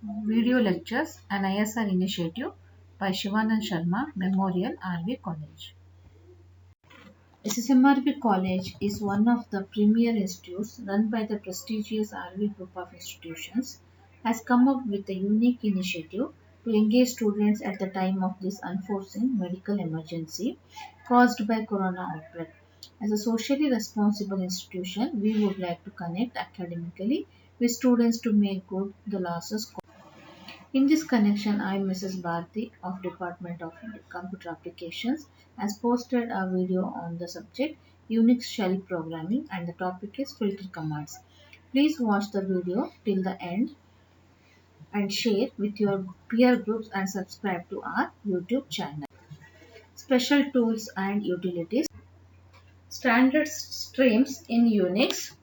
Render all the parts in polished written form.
Video lectures, an ISR initiative by Shivanand Sharma Memorial RV College. SSMRV College is one of the premier institutes run by the prestigious RV group of institutions, has come up with a unique initiative to engage students at the time of this unforeseen medical emergency caused by corona outbreak. As a socially responsible institution, we would like to connect academically with students to make good the losses. In this connection, I, Mrs. Bharti of Department of Computer Applications, has posted a video on the subject Unix shell programming and the topic is filter commands. Please watch the video till the end and share with your peer groups and subscribe to our YouTube channel. Special tools and utilities. Standard streams in Unix.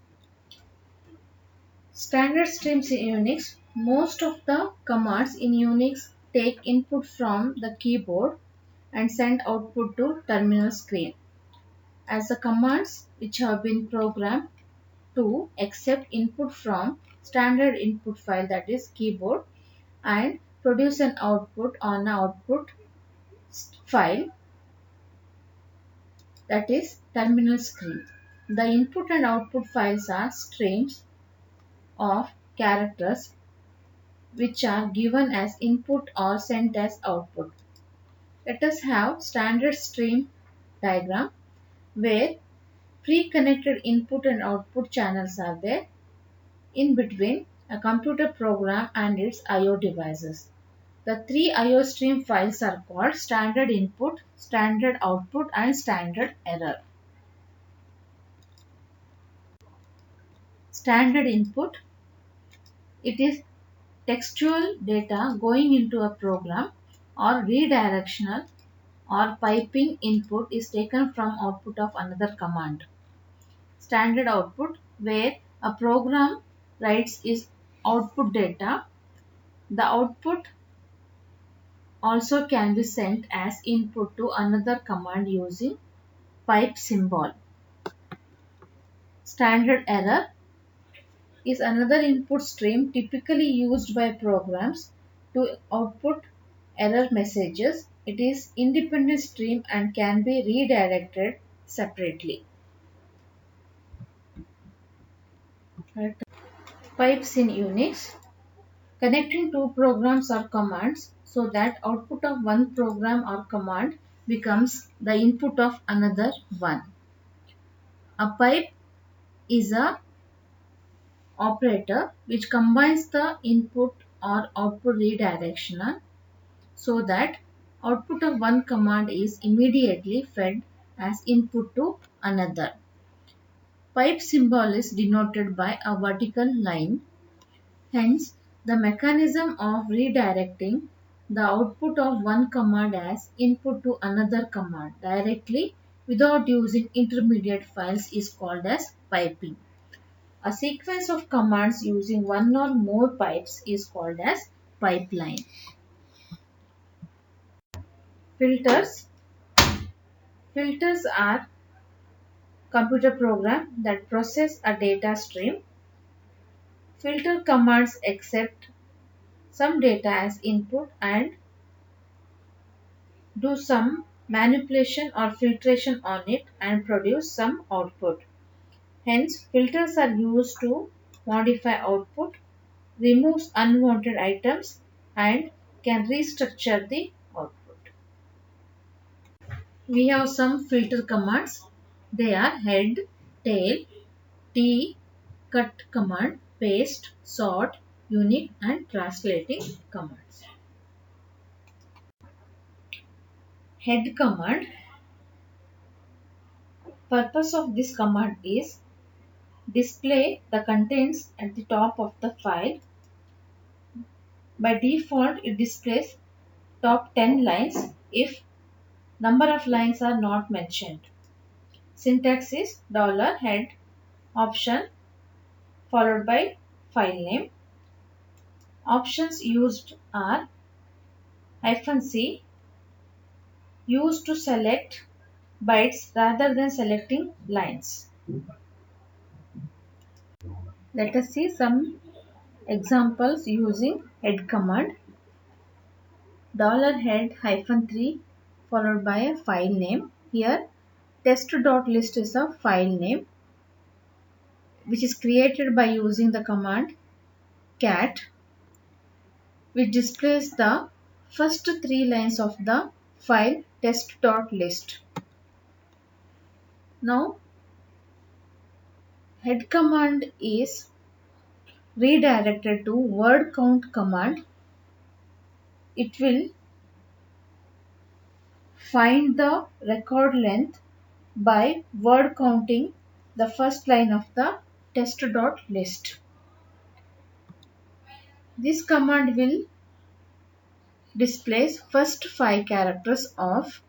Standard streams in Unix. Most of the commands in Unix take input from the keyboard and send output to terminal screen. As the commands which have been programmed to accept input from standard input file, that is keyboard, and produce an output on an output file, that is terminal screen. The input and output files are streams of characters which are given as input or sent as output. Let us have standard stream diagram where pre-connected input and output channels are there. In between, a computer program and its I/O devices. The three I/O stream files are called standard input, standard output, and standard error. Standard input, it is textual data going into a program, or redirectional or piping input is taken from output of another command. Standard output, where a program writes its output data, the output also can be sent as input to another command using pipe symbol. Standard error is another input stream typically used by programs to output error messages. It is independent stream and can be redirected separately. Pipes in Unix, connecting two programs or commands so that output of one program or command becomes the input of another one. A pipe is a operator which combines the input or output redirection so that output of one command is immediately fed as input to another. Pipe symbol is denoted by a vertical line. Hence, the mechanism of redirecting the output of one command as input to another command directly without using intermediate files is called as piping. A sequence of commands using one or more pipes is called as pipeline. Filters. Filters are computer programs that process a data stream. Filter commands accept some data as input and do some manipulation or filtration on it and produce some output. Hence, filters are used to modify output, removes unwanted items, and can restructure the output. We have some filter commands. They are head, tail, T, cut command, paste, sort, unique, and translating commands. Head command. Purpose of this command is display the contents at the top of the file. By default, it displays top 10 lines if number of lines are not mentioned. Syntax is $head option followed by file name. Options used are -C used to select bytes rather than selecting lines. Let us see some Examples using head command: $head -3 followed by a file name. Here test.list is a file name which is created by using the command cat, which displays the first three lines of the file test.list. Now head command is redirected to word count command. It will find the record length by word counting the first line of the test.list. This command will display first 5 characters of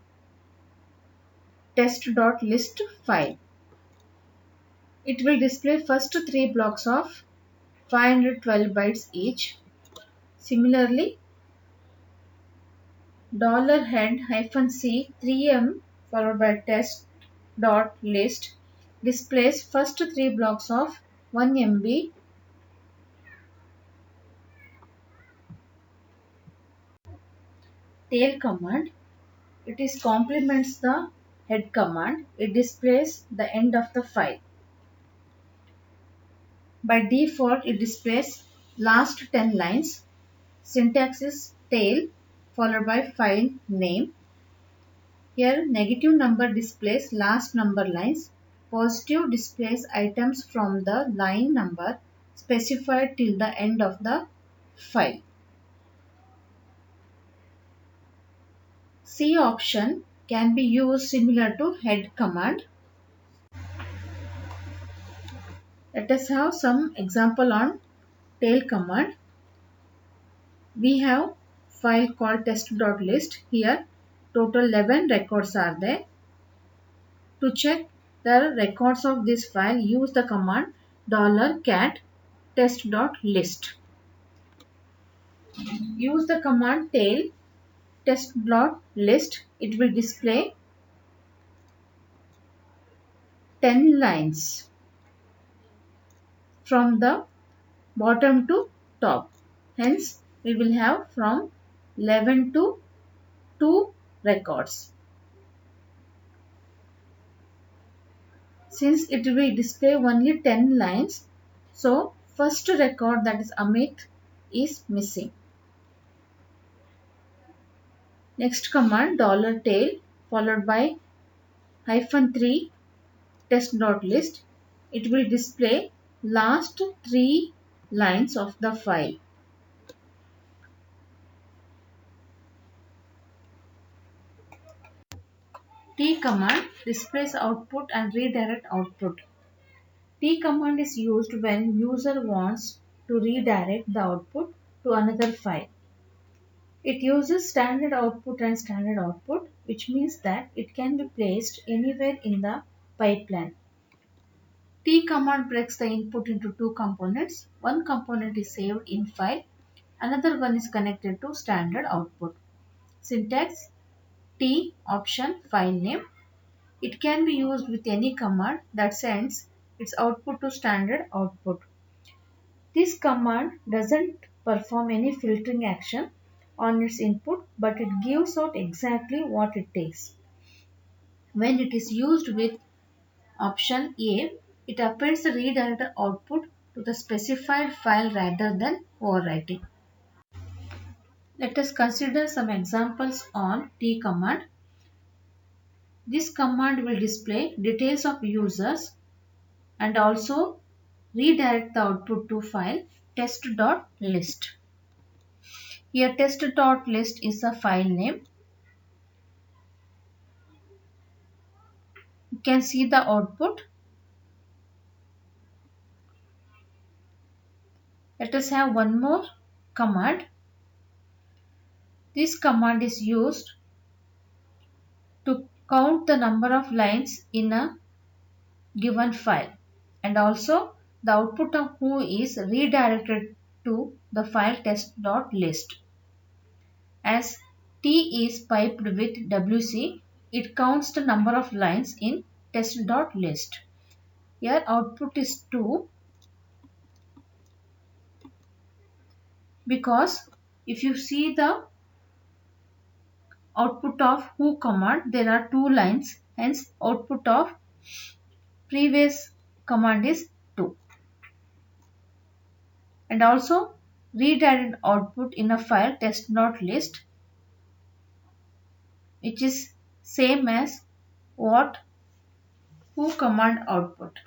test.list file. It will display first 3 blocks of 512 bytes each. Similarly, $head-c 3m followed by test.list displays first 3 blocks of 1 MB. Tail command, it is complements the head command. It displays the end of the file. By default, it displays last 10 lines. Syntax is tail followed by file name. Here negative number displays last number lines. Positive displays items from the line number specified till the end of the file. C option can be used similar to head command. Let us have some example on tail command. We have file called test.list. Here total 11 records are there. To check the records of this file, use the command $cat test.list. Use the command tail test.list. It will display 10 lines from the bottom to top. Hence, we will have from 11 to 2 records. Since it will display only 10 lines, so first record, that is Amit, is missing. Next command $tail followed by -3 test.list. It will display last 3 lines of the file. T command displays output and redirect output. T command is used when user wants to redirect the output to another file. It uses standard output and standard output, which means that it can be placed anywhere in the pipeline. T command breaks the input into two components. One component is saved in file, another one is connected to standard output. Syntax: T option file name. It can be used with any command that sends its output to standard output. This command doesn't perform any filtering action on its input, but it gives out exactly what it takes. When it is used with option A, it appends the redirected output to the specified file rather than overwriting. Let us consider some examples on T command. This command will display details of users and also redirect the output to file test.list. Here test.list is a file name. You can see the output. Let us have one more command. This command is used to count the number of lines in a given file, and also the output of who is redirected to the file test.list. As T is piped with WC, it counts the number of lines in test.list. Here output is 2. because if you see the output of who command, there are two lines, hence output of previous command is 2. And also read added output in a file test.list, which is same as what who command output.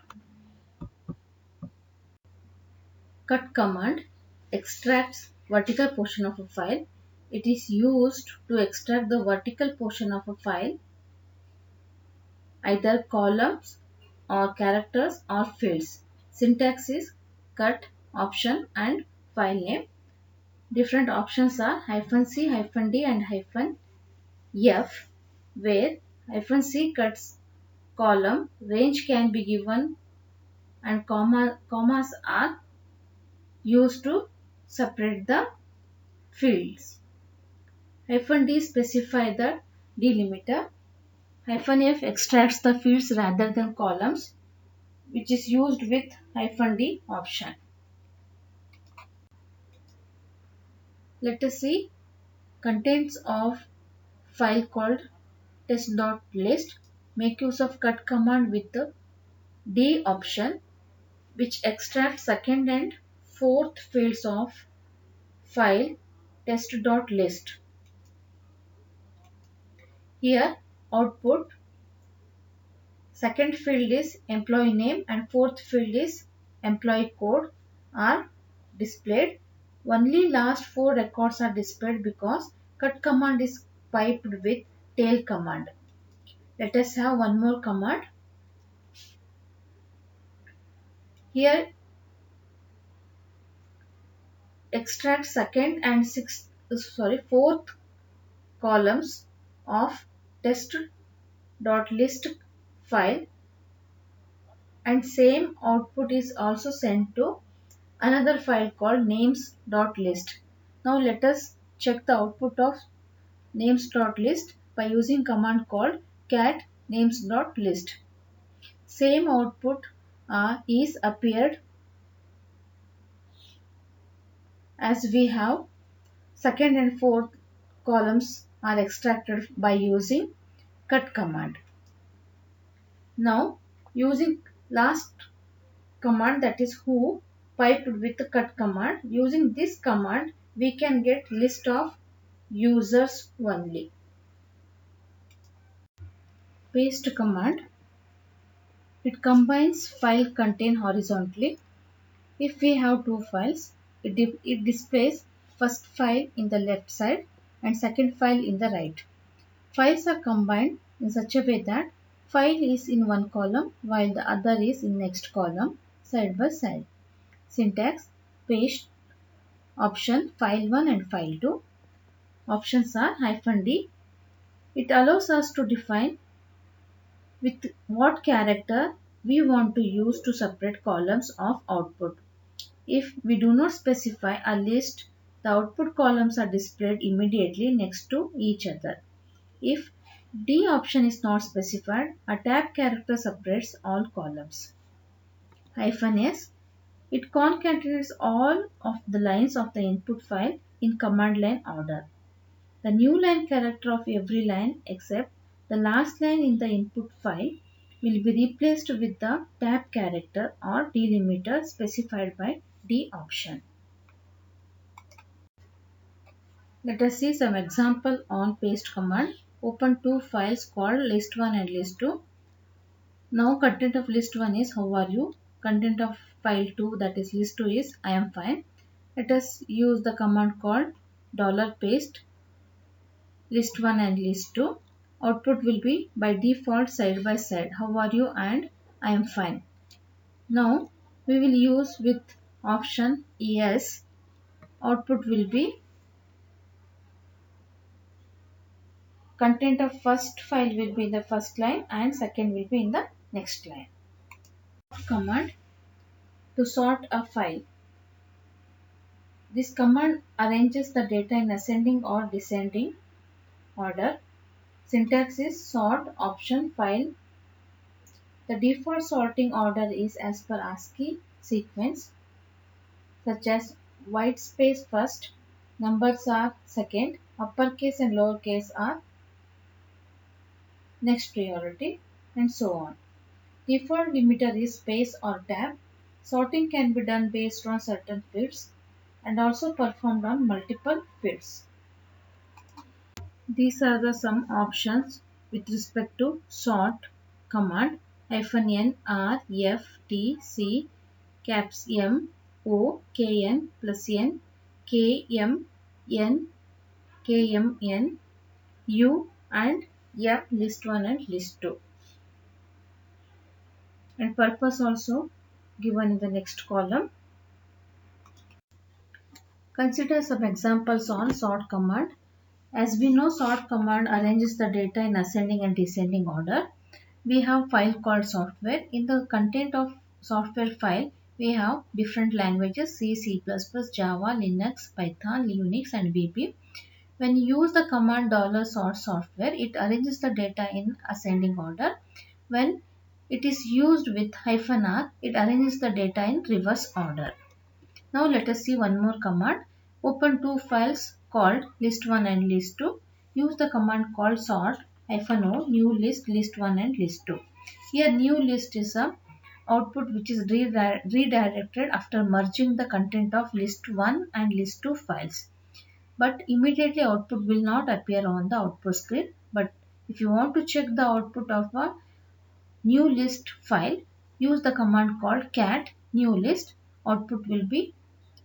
Cut command extracts vertical portion of a file. It is used to extract the vertical portion of a file, either columns or characters or fields. Syntax is cut, option and file name. Different options are -c, -d and -f, where -c cuts column, range can be given and commas are used to separate the fields. -d specify the delimiter. -f extracts the fields rather than columns, which is used with -d option. Let us see contents of file called test.list. Make use of cut command with the D option, which extracts second and fourth fields of file test.list. Here output second field is employee name and fourth field is employee code are displayed. Only last four records are displayed because cut command is piped with tail command. Let us have one more command. Here extract second and fourth columns of test.list file, and same output is also sent to another file called names.list. Now let us check the output of names.list by using command called cat names.list. Same output is appeared as we have second and fourth columns are extracted by using cut command. Now using last command, that is who, piped with the cut command, using this command we can get list of users only. Paste command, it combines file content horizontally. If we have two files, it displays first file in the left side and second file in the right. Files are combined in such a way that file is in one column while the other is in next column, side by side. Syntax paste option file1 and file2. Options are -d. It allows us to define with what character we want to use to separate columns of output. If we do not specify a list, the output columns are displayed immediately next to each other. If D option is not specified, a tab character separates all columns. -s, it concatenates all of the lines of the input file in command line order. The new line character of every line except the last line in the input file will be replaced with the tab character or delimiter specified by D option. Let us see some example on paste command. Open two files called list1 and list2. Now content of list1 is how are you. Content of file 2, that is list2, is I am fine. Let us use the command called $paste list1 and list2. Output will be by default side by side, how are you and I am fine. Now we will use with option yes. Output will be content of first file will be in the first line and second will be in the next line. Command to sort a file. This command arranges the data in ascending or descending order. Syntax is sort option file. The default sorting order is as per ASCII sequence, such as white space first, numbers are second, uppercase and lowercase are next priority, and so on. Default limiter is space or tab. Sorting can be done based on certain fields and also performed on multiple fields. These are the some options with respect to sort command -n r f t c caps m o k n plus n k m n k m n u and m list 1 and list 2, and purpose also given in the next column. Consider some examples on sort command. As we know, sort command arranges the data in ascending and descending order. We have file called software. In the content of software file, we have different languages: C, C++, Java, Linux, Python, Unix, and VB. When you use the command $sort software, it arranges the data in ascending order. When it is used with -r, it arranges the data in reverse order. Now let us see one more command. Open two files called list1 and list2. Use the command called sort-o new list list1 and list2. Here new list is a output which is redirected after merging the content of list1 and list2 files. But immediately output will not appear on the output screen. But if you want to check the output of a new list file, use the command called cat new list. Output will be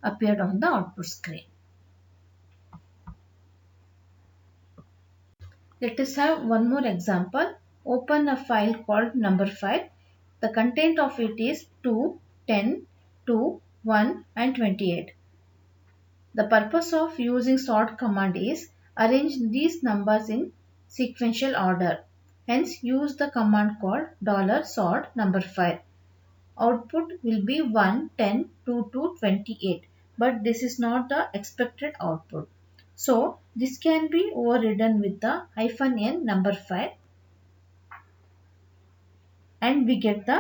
appeared on the output screen. Let us have one more example. Open a file called number file. The content of it is 2, 10, 2, 1 and 28. The purpose of using sort command is arrange these numbers in sequential order. Hence use the command called $sort number file. Output will be 1, 10, 2 to 28, but this is not the expected output. So this can be overridden with the -n number file and we get the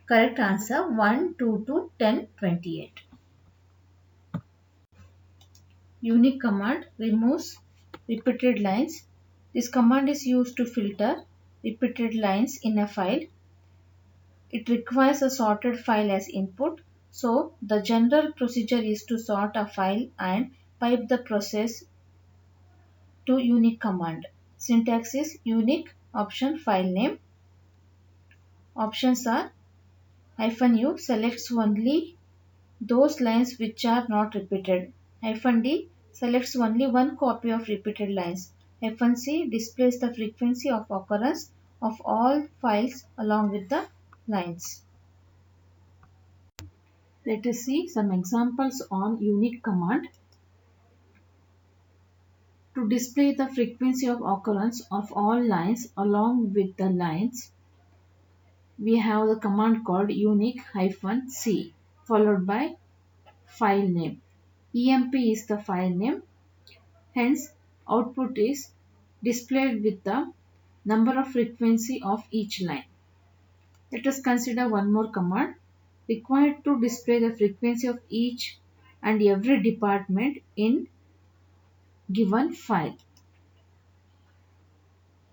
correct answer 1, 2 to 10, 28. Unique command removes repeated lines. This command is used to filter repeated lines in a file. It requires a sorted file as input. So the general procedure is to sort a file and pipe the process to unique command. Syntax is unique option file name. Options are -u selects only those lines which are not repeated. -d selects only one copy of repeated lines. -c displays the frequency of occurrence of all files along with the lines. Let us see some examples on unique command. To display the frequency of occurrence of all lines along with the lines, we have the command called unique-c followed by file name. emp is the file name. Hence, output is displayed with the number of frequency of each line. Let us consider one more command required to display the frequency of each and every department in given file.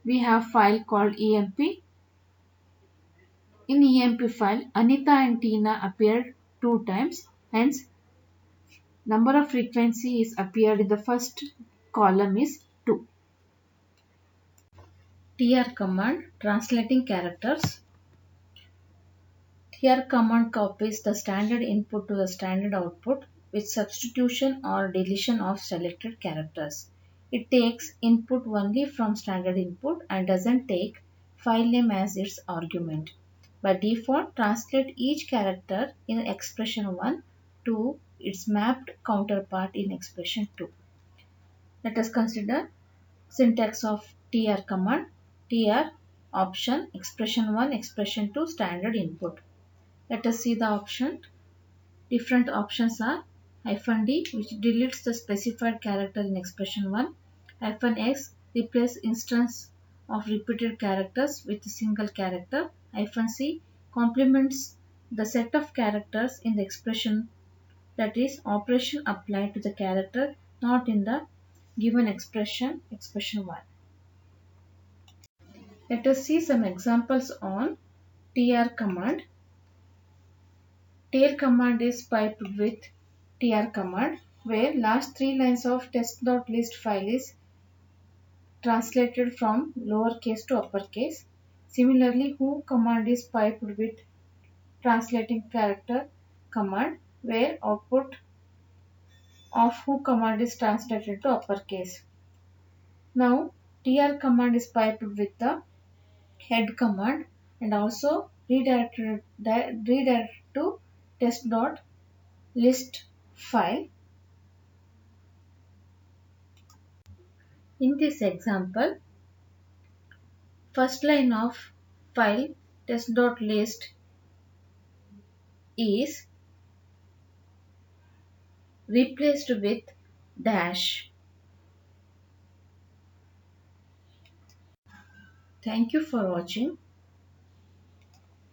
We have file called emp. In emp file, Anita and Tina appeared 2 times. Hence, number of frequency is appeared in the first column is 2. tr command translating characters. Tr command copies the standard input to the standard output with substitution or deletion of selected characters. It takes input only from standard input and doesn't take file name as its argument. By default, translate each character in expression 1 to its mapped counterpart in expression 2. Let us consider syntax of tr command. Tr option expression 1 expression 2 standard input. Let us see the option. Different options are -d which deletes the specified character in expression 1, -x replace instance of repeated characters with a single character, -c complements the set of characters in the expression that is operation applied to the character not in the given expression 1. Let us see some examples on tr command. Tail command is piped with tr command where last three lines of test.list file is translated from lowercase to uppercase. Similarly, who command is piped with translating character command where output of who command is translated to uppercase. Now tr command is piped with the head command and also redirect to test.list file. In this example, first line of file test.list is replaced with dash. Thank you for watching.